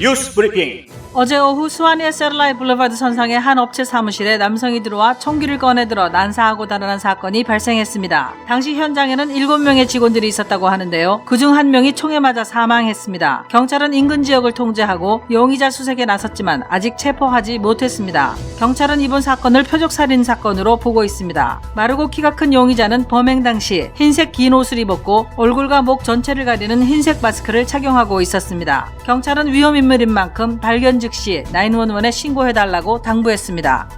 뉴스 브리핑. 어제 오후 수완이의 세를라이 블루바드 선상의 한 업체 사무실에 남성이 들어와 총기를 꺼내들어 난사하고 달아난 사건이 발생했습니다. 당시 현장에는 7명의 직원들이 있었다고 하는데요. 그중 한 명이 총에 맞아 사망했습니다. 경찰은 인근 지역을 통제하고 용의자 수색에 나섰지만 아직 체포하지 못했습니다. 경찰은 이번 사건을 표적살인 사건으로 보고 있습니다. 마르고 키가 큰 용의자는 범행 당시 흰색 긴 옷을 입었고 얼굴과 목 전체를 가리는 흰색 마스크를 착용하고 있었습니다. 경찰은 위험인물인 만큼 발견 즉시 911에 신고해달라고 당부했습니다.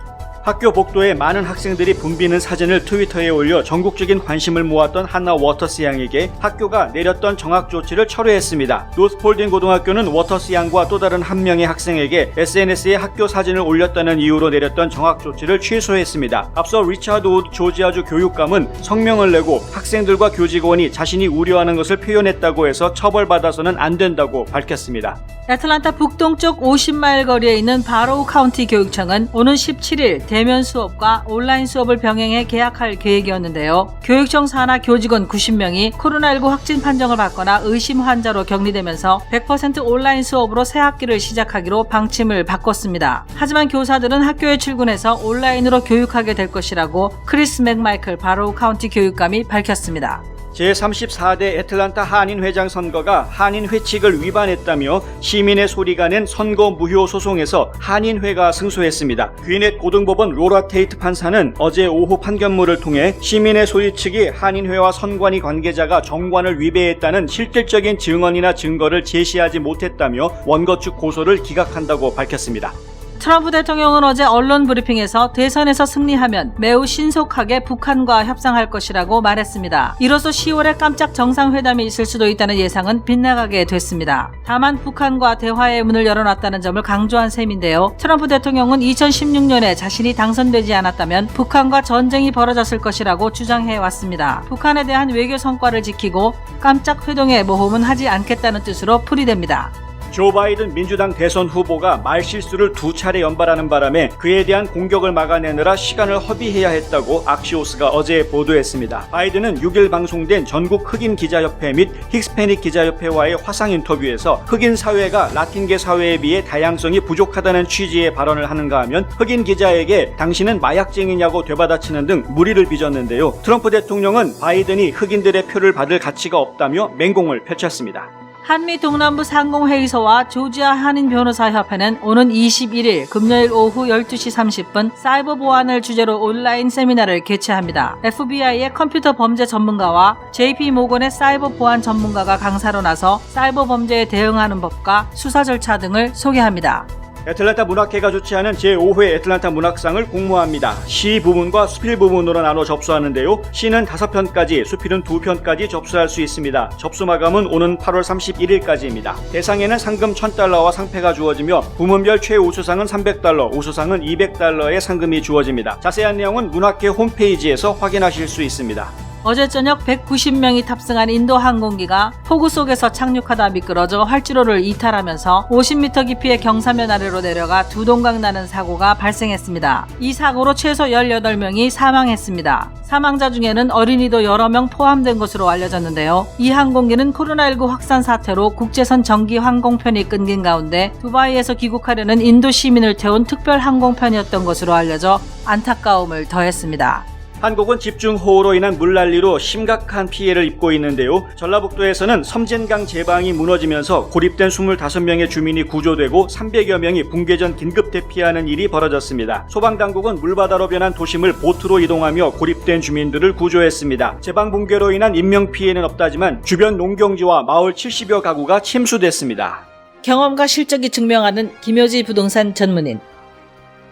학교 복도에 많은 학생들이 붐비는 사진을 트위터에 올려 전국적인 관심을 모았던 한나 워터스 양에게 학교가 내렸던 정학 조치를 철회했습니다. 노스폴딩 고등학교는 워터스 양과 또 다른 한 명의 학생에게 SNS에 학교 사진을 올렸다는 이유로 내렸던 정학 조치를 취소했습니다. 앞서 리차드 우드 조지아주 교육감은 성명을 내고 학생들과 교직원이 자신이 우려하는 것을 표현했다고 해서 처벌받아서는 안 된다고 밝혔습니다. 애틀란타 북동쪽 50마일 거리에 있는 바로우 카운티 교육청은 오는 17일 대면 수업과 온라인 수업을 병행해 개학할 계획이었는데요. 교육청 산하 교직원 90명이 코로나19 확진 판정을 받거나 의심 환자로 격리되면서 100% 온라인 수업으로 새 학기를 시작하기로 방침을 바꿨습니다. 하지만 교사들은 학교에 출근해서 온라인으로 교육하게 될 것이라고 크리스 맥마이클 바로우 카운티 교육감이 밝혔습니다. 제34대 애틀란타 한인회장 선거가 한인 회칙을 위반했다며 시민의 소리가 낸 선거 무효 소송에서 한인회가 승소했습니다. 귀넷 고등법원 로라 테이트 판사는 어제 오후 판결문을 통해 시민의 소리 측이 한인회와 선관위 관계자가 정관을 위배했다는 실질적인 증언이나 증거를 제시하지 못했다며 원고 측 고소를 기각한다고 밝혔습니다. 트럼프 대통령은 어제 언론 브리핑에서 대선에서 승리하면 매우 신속하게 북한과 협상할 것이라고 말했습니다. 이로써 10월에 깜짝 정상회담이 있을 수도 있다는 예상은 빗나가게 됐습니다. 다만 북한과 대화의 문을 열어놨다는 점을 강조한 셈인데요. 트럼프 대통령은 2016년에 자신이 당선되지 않았다면 북한과 전쟁이 벌어졌을 것이라고 주장해왔습니다. 북한에 대한 외교 성과를 지키고 깜짝 회동의 모험은 하지 않겠다는 뜻으로 풀이됩니다. 조 바이든 민주당 대선 후보가 말실수를 2차례 연발하는 바람에 그에 대한 공격을 막아내느라 시간을 허비해야 했다고 악시오스가 어제 보도했습니다. 바이든은 6일 방송된 전국 흑인 기자협회 및 히스패닉 기자협회와의 화상 인터뷰에서 흑인 사회가 라틴계 사회에 비해 다양성이 부족하다는 취지의 발언을 하는가 하면 흑인 기자에게 당신은 마약쟁이냐고 되받아치는 등 물의를 빚었는데요. 트럼프 대통령은 바이든이 흑인들의 표를 받을 가치가 없다며 맹공을 펼쳤습니다. 한미 동남부 상공회의소와 조지아 한인변호사협회는 오는 21일 금요일 오후 12시 30분 사이버 보안을 주제로 온라인 세미나를 개최합니다. FBI의 컴퓨터 범죄 전문가와 JP모건의 사이버 보안 전문가가 강사로 나서 사이버 범죄에 대응하는 법과 수사 절차 등을 소개합니다. 애틀란타 문학회가 주최하는 제5회 애틀란타 문학상을 공모합니다. 시 부문과 수필 부문으로 나눠 접수하는데요. 시는 5편까지, 수필은 2편까지 접수할 수 있습니다. 접수 마감은 오는 8월 31일까지입니다. 대상에는 상금 $1,000와 상패가 주어지며 부문별 최우수상은 $300, 우수상은 $200의 상금이 주어집니다. 자세한 내용은 문학회 홈페이지에서 확인하실 수 있습니다. 어제 저녁 190명이 탑승한 인도 항공기가 폭우 속에서 착륙하다 미끄러져 활주로를 이탈하면서 50m 깊이의 경사면 아래로 내려가 두 동강 나는 사고가 발생했습니다. 이 사고로 최소 18명이 사망했습니다. 사망자 중에는 어린이도 여러 명 포함된 것으로 알려졌는데요. 이 항공기는 코로나19 확산 사태로 국제선 정기 항공편이 끊긴 가운데 두바이에서 귀국하려는 인도 시민을 태운 특별 항공편이었던 것으로 알려져 안타까움을 더했습니다. 한국은 집중호우로 인한 물난리로 심각한 피해를 입고 있는데요. 전라북도에서는 섬진강 제방이 무너지면서 고립된 25명의 주민이 구조되고 300여 명이 붕괴 전 긴급 대피하는 일이 벌어졌습니다. 소방당국은 물바다로 변한 도심을 보트로 이동하며 고립된 주민들을 구조했습니다. 제방 붕괴로 인한 인명피해는 없다지만 주변 농경지와 마을 70여 가구가 침수됐습니다. 경험과 실적이 증명하는 김효지 부동산 전문인.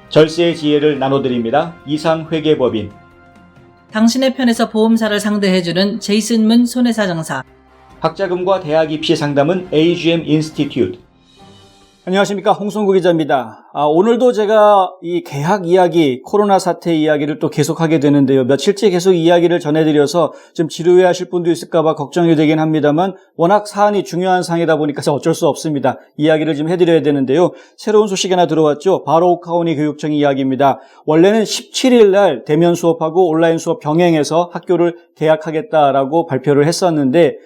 절세의 지혜를 나눠드립니다. 이상회계법인. 당신의 편에서 보험사를 상대해주는 제이슨 문 손해사정사. 학자금과 대학 입시 상담은 AGM 인스티튜트. 안녕하십니까, 홍성구 기자입니다. 오늘도 제가 이 개학 이야기, 코로나 사태 이야기를 또 계속하게 되는데요. 며칠째 계속 이야기를 전해드려서 좀 지루해하실 분도 있을까봐 걱정이 되긴 합니다만 워낙 사안이 중요한 사항이다 보니까 어쩔 수 없습니다. 이야기를 좀 해드려야 되는데요. 새로운 소식이 하나 들어왔죠. 바로우 카운티 교육청 이야기입니다. 원래는 17일 날 대면 수업하고 온라인 수업 병행해서 학교를 개학하겠다라고 발표를 했었는데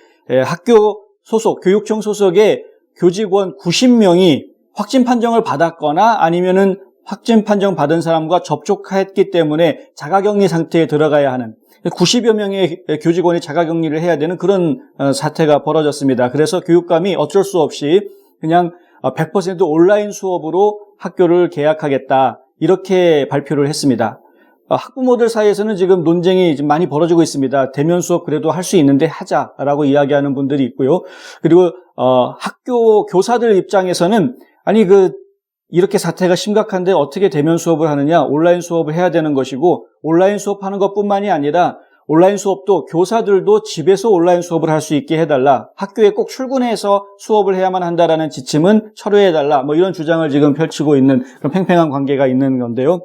학교 소속, 교육청 소속의 교직원 90명이 확진 판정을 받았거나 아니면은 확진 판정 받은 사람과 접촉했기 때문에 자가격리 상태에 들어가야 하는 90여 명의 교직원이 자가격리를 해야 되는 그런 사태가 벌어졌습니다. 그래서 교육감이 어쩔 수 없이 그냥 100% 온라인 수업으로 학교를 개학하겠다 이렇게 발표를 했습니다. 학부모들 사이에서는 지금 논쟁이 좀 많이 벌어지고 있습니다. 대면 수업 그래도 할 수 있는데 하자라고 이야기하는 분들이 있고요. 그리고 학교 교사들 입장에서는 아니 이렇게 사태가 심각한데 어떻게 대면 수업을 하느냐, 온라인 수업을 해야 되는 것이고 온라인 수업하는 것뿐만이 아니라 온라인 수업도 교사들도 집에서 온라인 수업을 할 수 있게 해달라. 학교에 꼭 출근해서 수업을 해야만 한다라는 지침은 철회해달라. 뭐 이런 주장을 지금 펼치고 있는 그런 팽팽한 관계가 있는 건데요.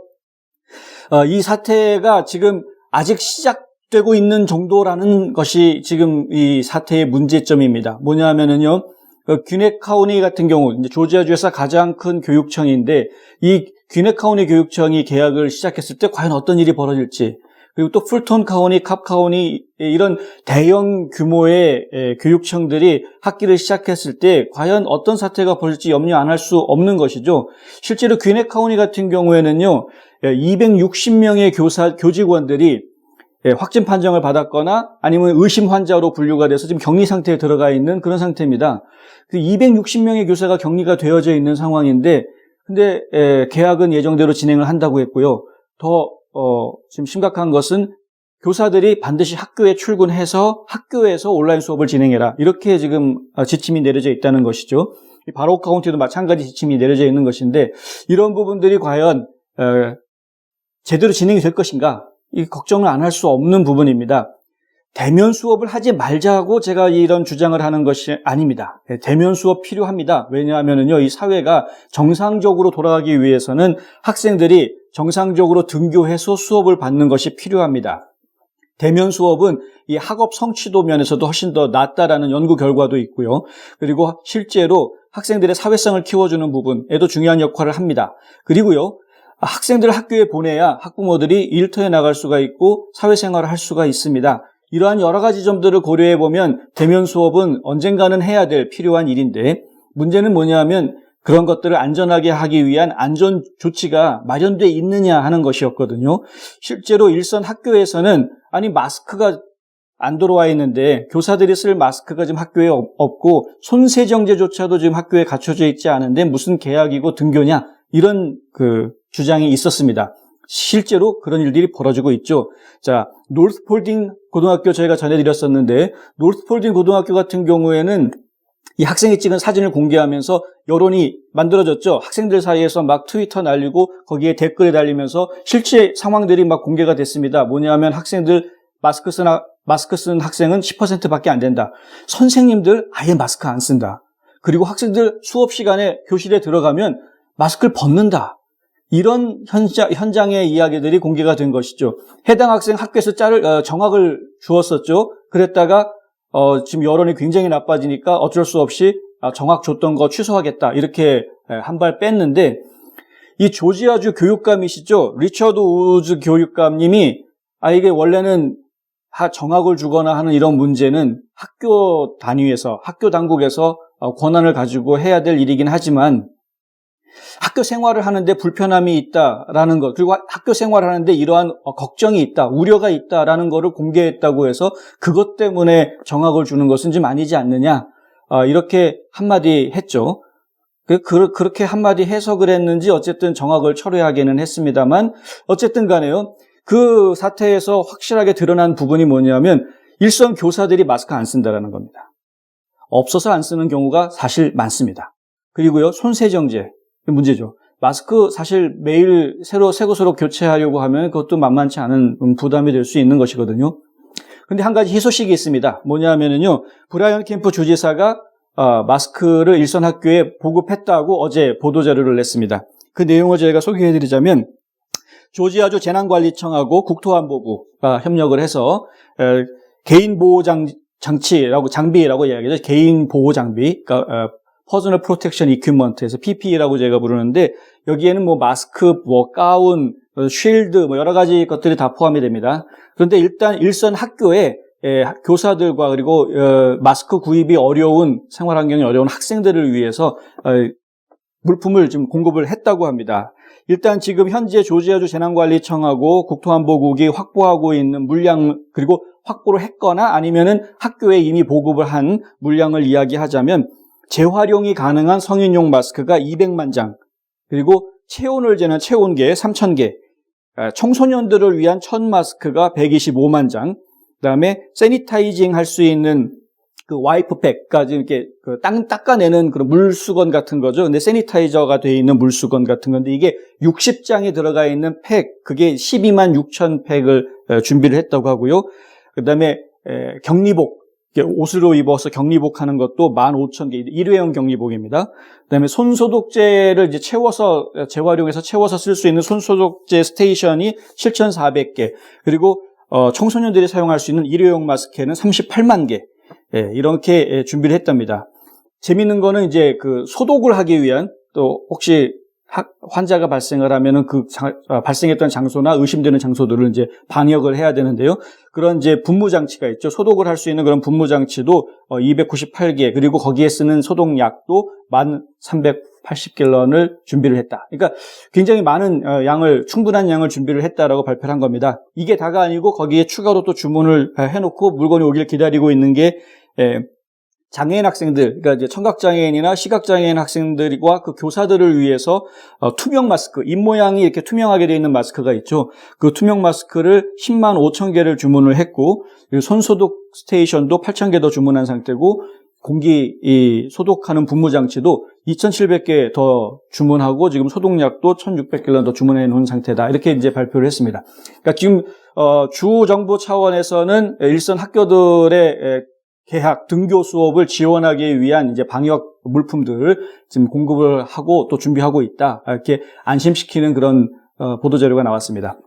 이 사태가 지금 아직 시작되고 있는 정도라는 것이 지금 이 사태의 문제점입니다. 뭐냐 하면은요. 귀넷 카우니 같은 경우, 이제 조지아주에서 가장 큰 교육청인데, 이 귀넷 카우니 교육청이 개학을 시작했을 때 과연 어떤 일이 벌어질지, 그리고 또 풀톤 카우니, 캅 카우니, 이런 대형 규모의 교육청들이 학기를 시작했을 때 과연 어떤 사태가 벌어질지 염려 안 할 수 없는 것이죠. 실제로 귀넷 카우니 같은 경우에는요, 260명의 교직원들이 확진 판정을 받았거나 아니면 의심 환자로 분류가 돼서 지금 격리 상태에 들어가 있는 그런 상태입니다. 260명의 교사가 격리가 되어져 있는 상황인데, 근데 개학은 예정대로 진행을 한다고 했고요. 더 지금 심각한 것은 교사들이 반드시 학교에 출근해서 학교에서 온라인 수업을 진행해라. 이렇게 지금 지침이 내려져 있다는 것이죠. 바로 카운티도 마찬가지 지침이 내려져 있는 것인데, 이런 부분들이 과연 제대로 진행이 될 것인가? 이 걱정을 안 할 수 없는 부분입니다. 대면 수업을 하지 말자고 제가 이런 주장을 하는 것이 아닙니다. 대면 수업 필요합니다. 왜냐하면요, 이 사회가 정상적으로 돌아가기 위해서는 학생들이 정상적으로 등교해서 수업을 받는 것이 필요합니다. 대면 수업은 이 학업 성취도 면에서도 훨씬 더 낫다라는 연구 결과도 있고요. 그리고 실제로 학생들의 사회성을 키워주는 부분에도 중요한 역할을 합니다. 그리고요, 학생들을 학교에 보내야 학부모들이 일터에 나갈 수가 있고 사회생활을 할 수가 있습니다. 이러한 여러 가지 점들을 고려해 보면 대면 수업은 언젠가는 해야 될 필요한 일인데, 문제는 뭐냐면 그런 것들을 안전하게 하기 위한 안전 조치가 마련되어 있느냐 하는 것이었거든요. 실제로 일선 학교에서는 아니 마스크가 안 들어와 있는데 교사들이 쓸 마스크가 지금 학교에 없고 손세정제조차도 지금 학교에 갖춰져 있지 않은데 무슨 개학이고 등교냐, 이런 주장이 있었습니다. 실제로 그런 일들이 벌어지고 있죠. 자, 노스폴딩 고등학교 저희가 전해드렸었는데, 노스폴딩 고등학교 같은 경우에는 이 학생이 찍은 사진을 공개하면서 여론이 만들어졌죠. 학생들 사이에서 막 트위터 날리고 거기에 댓글이 달리면서 실제 상황들이 막 공개가 됐습니다. 뭐냐면 학생들 마스크 쓴 학생은 10%밖에 안 된다. 선생님들 아예 마스크 안 쓴다. 그리고 학생들 수업 시간에 교실에 들어가면 마스크를 벗는다. 이런 현장의 이야기들이 공개가 된 것이죠. 해당 학생 학교에서 정학을 주었었죠. 그랬다가 지금 여론이 굉장히 나빠지니까 어쩔 수 없이 정학 줬던 거 취소하겠다, 이렇게 한 발 뺐는데, 이 조지아주 교육감이시죠, 리처드 우즈 교육감님이 이게 원래는 정학을 주거나 하는 이런 문제는 학교 단위에서, 학교 당국에서 권한을 가지고 해야 될 일이긴 하지만 학교 생활을 하는데 불편함이 있다라는 것, 그리고 학교 생활을 하는데 이러한 걱정이 있다, 우려가 있다라는 것을 공개했다고 해서 그것 때문에 정학을 주는 것은 좀 아니지 않느냐, 이렇게 한마디 했죠. 그렇게 한마디 해석을 했는지 어쨌든 정학을 철회하기는 했습니다만, 어쨌든 간에요, 그 사태에서 확실하게 드러난 부분이 뭐냐면 일선 교사들이 마스크 안 쓴다라는 겁니다. 없어서 안 쓰는 경우가 사실 많습니다. 그리고요, 손세정제 문제죠. 마스크 사실 매일 새 것으로 교체하려고 하면 그것도 만만치 않은 부담이 될 수 있는 것이거든요. 근데 한 가지 희소식이 있습니다. 뭐냐면은요, 브라이언 캠프 주지사가 마스크를 일선 학교에 보급했다고 어제 보도자료를 냈습니다. 그 내용을 저희가 소개해드리자면, 조지아주 재난관리청하고 국토안보부가 협력을 해서 장비라고 이야기하죠. 개인 보호 장비, 그러니까 퍼스널 프로텍션 이퀴먼트에서 PPE라고 제가 부르는데, 여기에는 뭐 마스크, 뭐 가운, 쉴드, 뭐 여러 가지 것들이 다 포함이 됩니다. 그런데 일단 일선 학교에 교사들과 그리고 마스크 구입이 어려운, 생활 환경이 어려운 학생들을 위해서 물품을 지금 공급을 했다고 합니다. 일단 지금 현재 조지아주 재난관리청하고 국토안보국이 확보하고 있는 물량, 그리고 확보를 했거나 아니면은 학교에 이미 보급을 한 물량을 이야기하자면 재활용이 가능한 성인용 마스크가 200만 장, 그리고 체온을 재는 체온계 3,000개, 청소년들을 위한 천 마스크가 125만 장, 그다음에 세니타이징 할 수 있는 그 와이프팩까지 이렇게 닦아내는 그런 물수건 같은 거죠. 근데 세니타이저가 되어 있는 물수건 같은 건데 이게 60장이 들어가 있는 팩, 그게 12만 6천 팩을 준비를 했다고 하고요. 그다음에 격리복, 옷으로 입어서 격리복하는 것도 15,000개, 일회용 격리복입니다. 그다음에 손소독제를 이제 재활용해서 채워서 쓸 수 있는 손소독제 스테이션이 7,400개, 그리고 청소년들이 사용할 수 있는 일회용 마스크는 38만 개, 이렇게 준비를 했답니다. 재밌는 거는 이제 그 소독을 하기 위한, 또 혹시 환자가 발생을 하면은 발생했던 장소나 의심되는 장소들을 이제 방역을 해야 되는데요. 그런 이제 분무 장치가 있죠. 소독을 할 수 있는 그런 분무 장치도 298개, 그리고 거기에 쓰는 소독약도 1,380갤런을 준비를 했다. 그러니까 굉장히 많은 충분한 양을 준비를 했다라고 발표를 한 겁니다. 이게 다가 아니고 거기에 추가로 또 주문을 해놓고 물건이 오길 기다리고 있는 게 장애인 학생들, 그러니까 이제 청각장애인이나 시각장애인 학생들과 그 교사들을 위해서 투명 마스크, 입 모양이 이렇게 투명하게 되어 있는 마스크가 있죠. 그 투명 마스크를 10만 5천 개를 주문을 했고, 그리고 손소독 스테이션도 8천 개 더 주문한 상태고, 공기 소독하는 분무장치도 2,700개 더 주문하고, 지금 소독약도 1,600갤런 더 주문해 놓은 상태다. 이렇게 이제 발표를 했습니다. 그러니까 지금 주 정부 차원에서는 일선 학교들의 개학, 등교 수업을 지원하기 위한 이제 방역 물품들을 지금 공급을 하고 또 준비하고 있다. 이렇게 안심시키는 그런 보도 자료가 나왔습니다.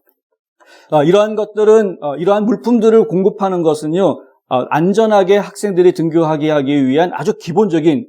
이러한 것들은, 이러한 물품들을 공급하는 것은요, 안전하게 학생들이 등교하게 하기 위한 아주 기본적인,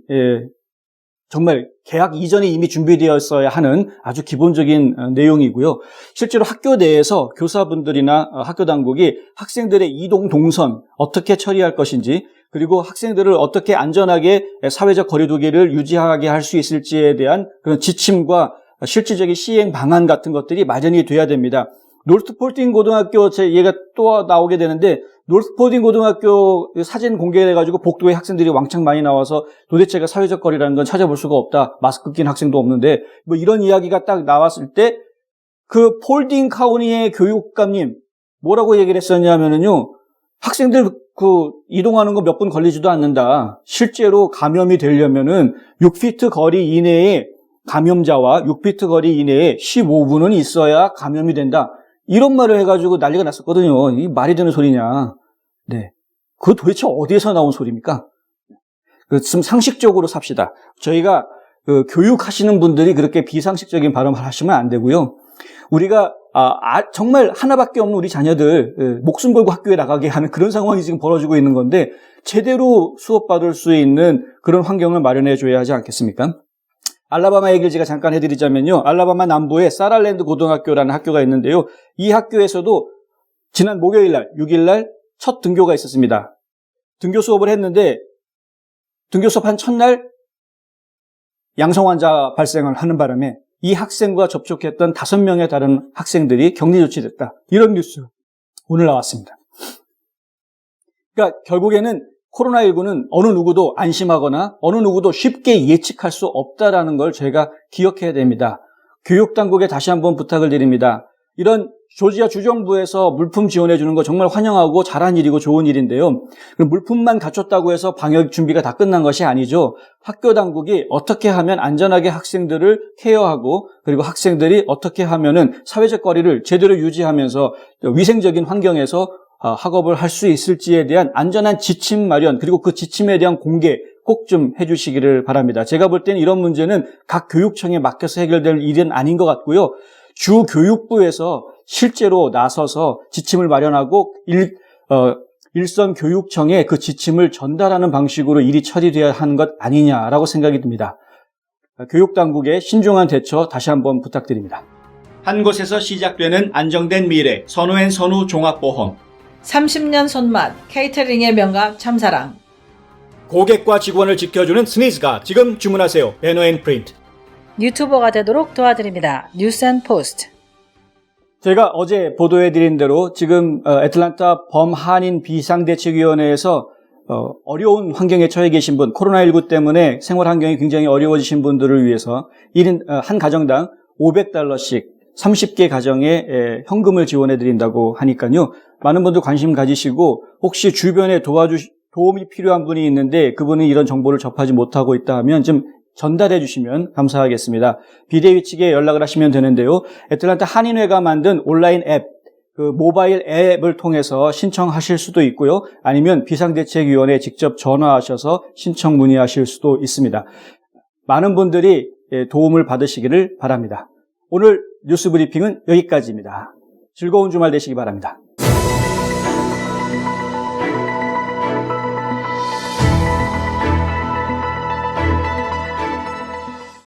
정말 개학 이전에 이미 준비되었어야 하는 아주 기본적인 내용이고요. 실제로 학교 내에서 교사분들이나 학교 당국이 학생들의 이동 동선 어떻게 처리할 것인지, 그리고 학생들을 어떻게 안전하게 사회적 거리두기를 유지하게 할 수 있을지에 대한 그런 지침과 실질적인 시행 방안 같은 것들이 마련이 돼야 됩니다. 노스폴딩 고등학교, 제 얘기가 또 나오게 되는데, 노스폴딩 고등학교 사진 공개해가지고 복도에 학생들이 왕창 많이 나와서 도대체가 사회적 거리라는 건 찾아볼 수가 없다. 마스크 낀 학생도 없는데, 뭐 이런 이야기가 딱 나왔을 때, 그 폴딩 카운티의 교육감님, 뭐라고 얘기를 했었냐면요, 학생들 이동하는 거 몇 분 걸리지도 않는다. 실제로 감염이 되려면은 6피트 거리 이내에 감염자와 6피트 거리 이내에 15분은 있어야 감염이 된다. 이런 말을 해가지고 난리가 났었거든요. 이 말이 되는 소리냐. 네. 그거 도대체 어디에서 나온 소리입니까? 좀 상식적으로 삽시다. 저희가 교육하시는 분들이 그렇게 비상식적인 발언을 하시면 안 되고요. 우리가 정말 하나밖에 없는 우리 자녀들 목숨 걸고 학교에 나가게 하는 그런 상황이 지금 벌어지고 있는 건데 제대로 수업받을 수 있는 그런 환경을 마련해 줘야 하지 않겠습니까? 알라바마 얘기를 제가 잠깐 해드리자면요. 알라바마 남부에 사랄랜드 고등학교라는 학교가 있는데요. 이 학교에서도 지난 목요일 날, 6일 날 첫 등교가 있었습니다. 등교 수업을 했는데 등교 수업 한 첫날 양성 환자 발생을 하는 바람에 이 학생과 접촉했던 5명의 다른 학생들이 격리 조치됐다. 이런 뉴스 오늘 나왔습니다. 그러니까 결국에는 코로나19는 어느 누구도 안심하거나 어느 누구도 쉽게 예측할 수 없다라는 걸 저희가 기억해야 됩니다. 교육당국에 다시 한번 부탁을 드립니다. 이런 조지아 주정부에서 물품 지원해 주는 거 정말 환영하고 잘한 일이고 좋은 일인데요. 물품만 갖췄다고 해서 방역 준비가 다 끝난 것이 아니죠. 학교 당국이 어떻게 하면 안전하게 학생들을 케어하고 그리고 학생들이 어떻게 하면은 사회적 거리를 제대로 유지하면서 위생적인 환경에서 학업을 할 수 있을지에 대한 안전한 지침 마련 그리고 그 지침에 대한 공개 꼭 좀 해주시기를 바랍니다. 제가 볼 때는 이런 문제는 각 교육청에 맡겨서 해결될 일은 아닌 것 같고요. 주 교육부에서 실제로 나서서 지침을 마련하고 일선 교육청에 그 지침을 전달하는 방식으로 일이 처리돼야 하는 것 아니냐라고 생각이 듭니다. 교육당국의 신중한 대처 다시 한번 부탁드립니다. 한 곳에서 시작되는 안정된 미래, 선우앤선우 종합보험. 30년 손맛, 케이터링의 명가 참사랑. 고객과 직원을 지켜주는 스니즈가 지금 주문하세요. 배너앤프린트. 유튜버가 되도록 도와드립니다. 뉴스앤포스트. 제가 어제 보도해드린 대로 지금 애틀랜타 범한인 비상대책위원회에서 어려운 환경에 처해 계신 분, 코로나19 때문에 생활 환경이 굉장히 어려워지신 분들을 위해서 1인 한 가정당 $500씩 30개 가정에 현금을 지원해드린다고 하니까요. 많은 분들 관심 가지시고 혹시 주변에 도움이 필요한 분이 있는데 그분이 이런 정보를 접하지 못하고 있다 하면 좀 전달해 주시면 감사하겠습니다. 비대위 측에 연락을 하시면 되는데요. 애틀랜타 한인회가 만든 온라인 앱, 그 모바일 앱을 통해서 신청하실 수도 있고요. 아니면 비상대책위원회에 직접 전화하셔서 신청 문의하실 수도 있습니다. 많은 분들이 도움을 받으시기를 바랍니다. 오늘 뉴스 브리핑은 여기까지입니다. 즐거운 주말 되시기 바랍니다.